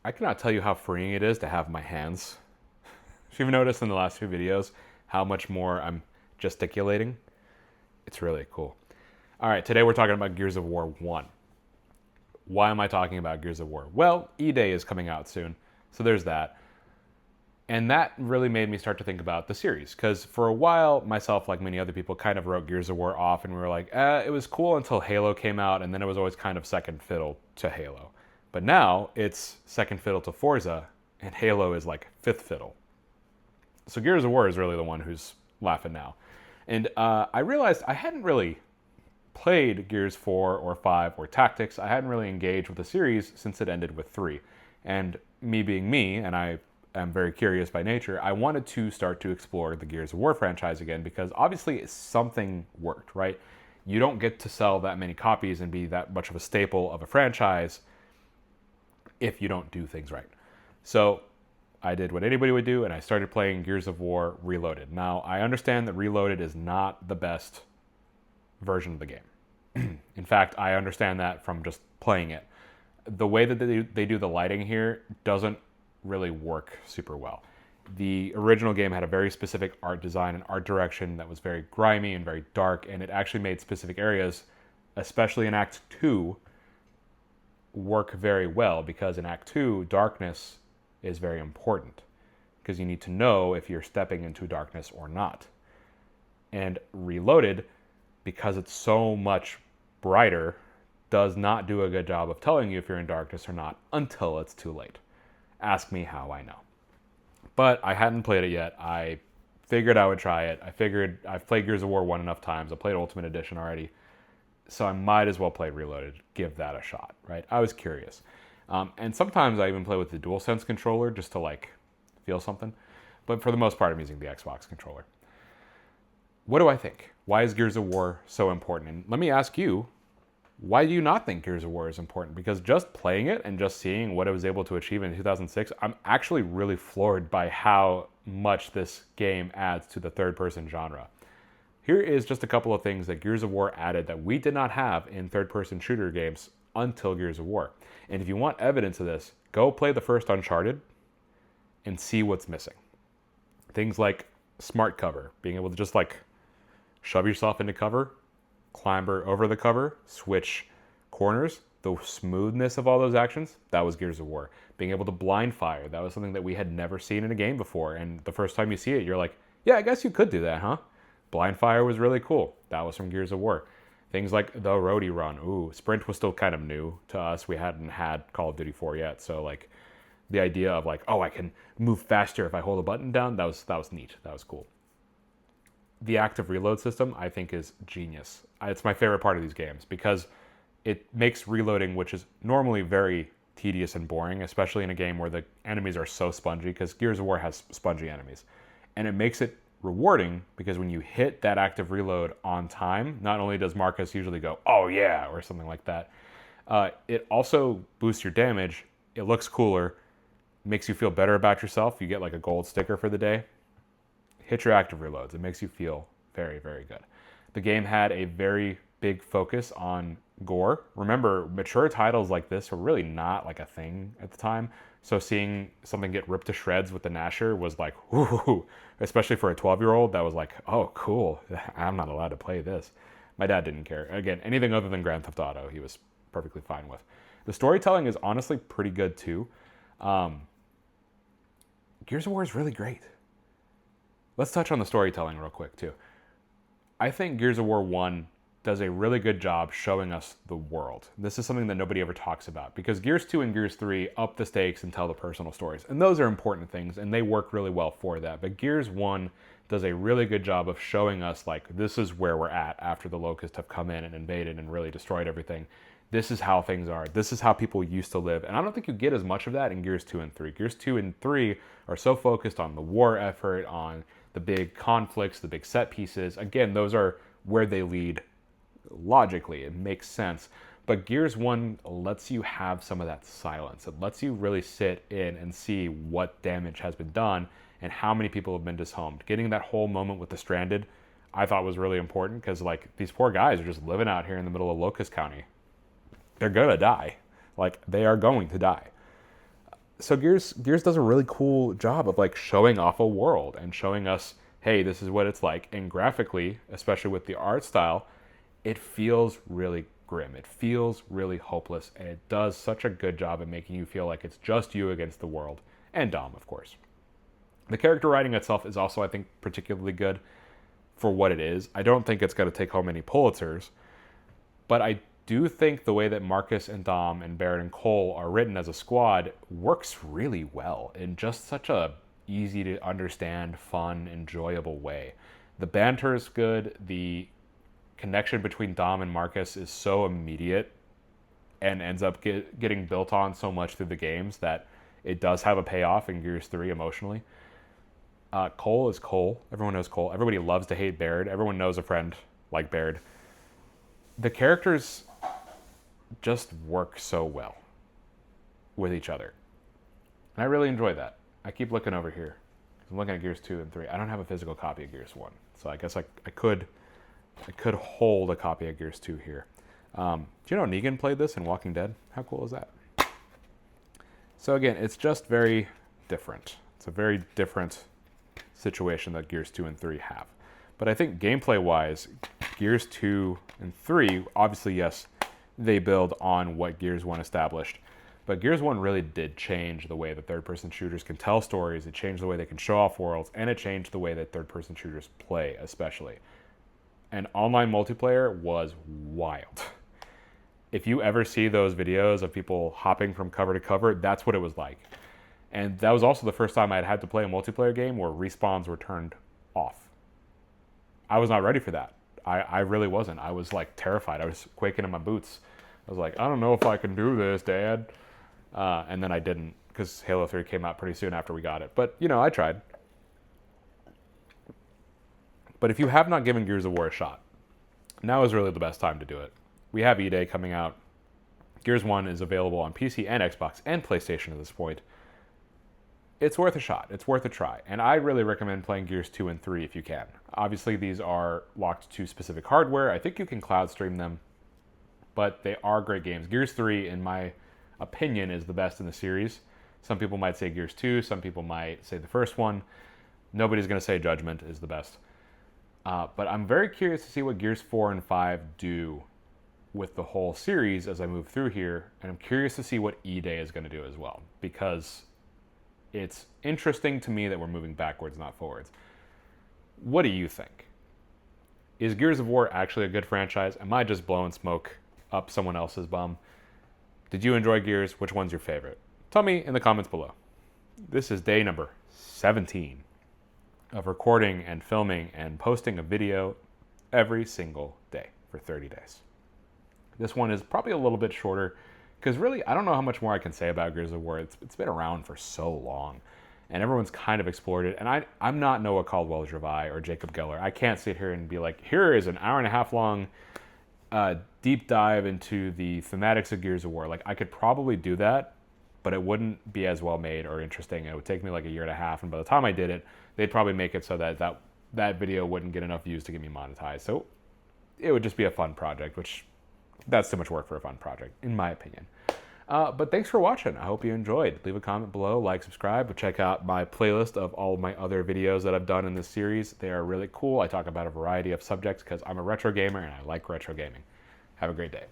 I cannot tell you how freeing it is to have my hands. If you've noticed in the last few videos how much more I'm gesticulating, it's really cool. All right, today we're talking about Gears of War 1. Why am I talking about Gears of War? Well, E-Day is coming out soon, so there's that. And that really made me start to think about the series, because for a while, myself, like many other people, kind of wrote Gears of War off, and we were like, it was cool until Halo came out, and then it was always kind of second fiddle to Halo. But now, it's second fiddle to Forza, and Halo is like fifth fiddle. So Gears of War is really the one who's laughing now. And I realized I hadn't really played Gears 4 or 5 or Tactics. I hadn't really engaged with the series since it ended with 3. And me being me, and I am very curious by nature, I wanted to start to explore the Gears of War franchise again because obviously something worked, right? You don't get to sell that many copies and be that much of a staple of a franchise if you don't do things right. So I did what anybody would do and I started playing Gears of War Reloaded. Now, I understand that Reloaded is not the best version of the game. In fact, I understand that from just playing it. The way that they do the lighting here doesn't really work super well. The original game had a very specific art design and art direction that was very grimy and very dark, and it actually made specific areas, especially in Act 2, work very well because in Act 2, darkness is very important because you need to know if you're stepping into darkness or not. And Reloaded, because it's so much brighter, does not do a good job of telling you if you're in darkness or not until it's too late. Ask me how I know. But I hadn't played it yet. I figured I would try it. I've played Gears of War 1 enough times. I played Ultimate Edition already. So I might as well play Reloaded. Give that a shot, right? I was curious. And sometimes I even play with the DualSense controller just to like feel something. But for the most part, I'm using the Xbox controller. What do I think? Why is Gears of War so important? And let me ask you, why do you not think Gears of War is important? Because just playing it and just seeing what it was able to achieve in 2006, I'm actually really floored by how much this game adds to the third-person genre. Here is just a couple of things that Gears of War added that we did not have in third-person shooter games until Gears of War. And if you want evidence of this, go play the first Uncharted and see what's missing. Things like smart cover, being able to just like shove yourself into cover, clamber over the cover, switch corners, the smoothness of all those actions, that was Gears of War. Being able to blind fire, that was something that we had never seen in a game before. And the first time you see it, you're like, yeah, I guess you could do that, huh? Blind fire was really cool. That was from Gears of War. Things like the roadie run. Ooh, sprint was still kind of new to us. We hadn't had Call of Duty 4 yet. So like the idea of like, oh, I can move faster if I hold a button down, that was neat. That was cool. The active reload system, I think, is genius. It's my favorite part of these games because it makes reloading, which is normally very tedious and boring, especially in a game where the enemies are so spongy, because Gears of War has spongy enemies. And it makes it rewarding because when you hit that active reload on time, not only does Marcus usually go, oh yeah, or something like that, it also boosts your damage. It looks cooler, makes you feel better about yourself. You get like a gold sticker for the day. Hit your active reloads. It makes you feel very, very good. The game had a very big focus on gore. Remember, mature titles like this were really not like a thing at the time. So seeing something get ripped to shreds with the Gnasher was like, whoo, especially for a 12-year-old, that was like, oh, cool. I'm not allowed to play this. My dad didn't care. Again, anything other than Grand Theft Auto, he was perfectly fine with. The storytelling is honestly pretty good too. Gears of War is really great. Let's touch on the storytelling real quick too. I think Gears of War 1 does a really good job showing us the world. This is something that nobody ever talks about because Gears 2 and Gears 3 up the stakes and tell the personal stories. And those are important things and they work really well for that. But Gears 1 does a really good job of showing us like this is where we're at after the Locusts have come in and invaded and really destroyed everything. This is how things are. This is how people used to live. And I don't think you get as much of that in Gears 2 and 3. Gears 2 and 3 are so focused on the war effort, on the big conflicts, the big set pieces. Again, those are where they lead logically. It makes sense. But Gears 1 lets you have some of that silence. It lets you really sit in and see what damage has been done and how many people have been dishomed. Getting that whole moment with the Stranded, I thought was really important because like these poor guys are just living out here in the middle of Locust County. They're gonna die. Like they are going to die. so Gears does a really cool job of like showing off a world and showing us, hey, this is what it's like. And graphically, especially with the art style, it feels really grim. It feels really hopeless, and it does such a good job at making you feel like it's just you against the world, and Dom, of course. The character writing itself is also, I think, particularly good for what it is. I don't think it's going to take home any Pulitzers, but I do think the way that Marcus and Dom and Barrett and Cole are written as a squad works really well in just such a easy to understand, fun, enjoyable way. The banter is good. The connection between Dom and Marcus is so immediate and ends up getting built on so much through the games that it does have a payoff in Gears 3 emotionally. Cole is Cole. Everyone knows Cole. Everybody loves to hate Baird. Everyone knows a friend like Baird. The characters just work so well with each other. And I really enjoy that. I keep looking over here. I'm looking at Gears 2 and 3. I don't have a physical copy of Gears 1. So I guess I could hold a copy of Gears 2 here. Do you know Negan played this in Walking Dead? How cool is that? So again, it's just very different. It's a very different situation that Gears 2 and 3 have. But I think gameplay-wise, Gears 2 and 3, obviously, yes, they build on what Gears 1 established. But Gears 1 really did change the way that third-person shooters can tell stories. It changed the way they can show off worlds, and it changed the way that third-person shooters play, especially. And online multiplayer was wild. If you ever see those videos of people hopping from cover to cover, that's what it was like. And that was also the first time I'd had to play a multiplayer game where respawns were turned off. I was not ready for that. I really wasn't. I was like terrified. I was quaking in my boots. I was like, I don't know if I can do this, Dad. And then I didn't, because Halo 3 came out pretty soon after we got it. But, you know, I tried. But if you have not given Gears of War a shot, now is really the best time to do it. We have E-Day coming out. Gears 1 is available on PC and Xbox and PlayStation at this point. It's worth a shot. It's worth a try. And I really recommend playing Gears 2 and 3 if you can. Obviously, these are locked to specific hardware. I think you can cloud stream them, but they are great games. Gears 3, in my opinion, is the best in the series. Some people might say Gears 2. Some people might say the first one. Nobody's going to say Judgment is the best. But I'm very curious to see what Gears 4 and 5 do with the whole series as I move through here. And I'm curious to see what E-Day is going to do as well, because it's interesting to me that we're moving backwards, not forwards. What do you think? Is Gears of War actually a good franchise? Am I just blowing smoke up someone else's bum? Did you enjoy Gears? Which one's your favorite? Tell me in the comments below. This is day number 17 of recording and filming and posting a video every single day for 30 days. This one is probably a little bit shorter because really I don't know how much more I can say about Gears of War. It's been around for so long and everyone's kind of explored it. And I'm not Noah Caldwell-Gervais or Jacob Geller. I can't sit here and be like, here is an hour and a half long deep dive into the thematics of Gears of War. Like, I could probably do that, but it wouldn't be as well made or interesting. It would take me like a year and a half, and by the time I did it, they'd probably make it so that video wouldn't get enough views to get me monetized. So it would just be a fun project, which that's too much work for a fun project, in my opinion. But thanks for watching. I hope you enjoyed. Leave a comment below, like, subscribe, check out my playlist of all of my other videos that I've done in this series. They are really cool. I talk about a variety of subjects because I'm a retro gamer and I like retro gaming. Have a great day.